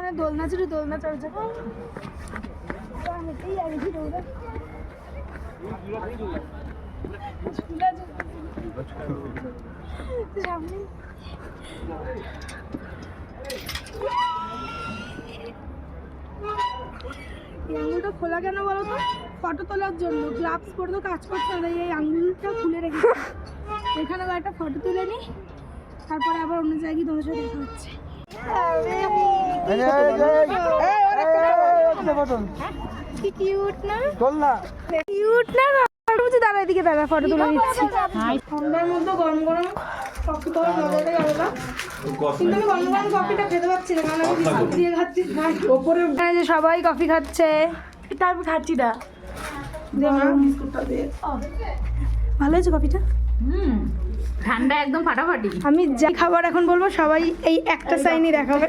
এখানে দোলনা ছিল, দোলনা চলছে। এই আঙুলটা খোলা কেন বলো তো? ফটো তোলার জন্য। গ্লাভস পরে তো কাজ করছে না, এই আঙুলটা খুলে রেখেছি। এখানে একটা ফটো তুলে নি, তারপরে আবার অন্য জায়গায় তোমার সাথে দেখা হচ্ছে। কি কিউট না? কিউট না? দাঁড়া এদিকে, দাঁড়া ফটো তুলে দিচ্ছি। ঠান্ডার মধ্যে গরম গরম কফি খাওয়ার মজাটাই আলাদা। কিন্তু আমি গরম গরম কফিটা খেতে পারছি না, কারণ আমি বিস্কুট দিয়ে খাচ্ছি। ওপরে যে সবাই কফি খাচ্ছে, এটা আমি খাচ্ছি না। বিস্কুটটা দিয়ে ভালো হয়েছে কফিটা। ঠান্ডা একদম ফাটাফাটি। আমি যা খাবার এখন বলবো সবাই এই একটা সাইনই দেখাবে।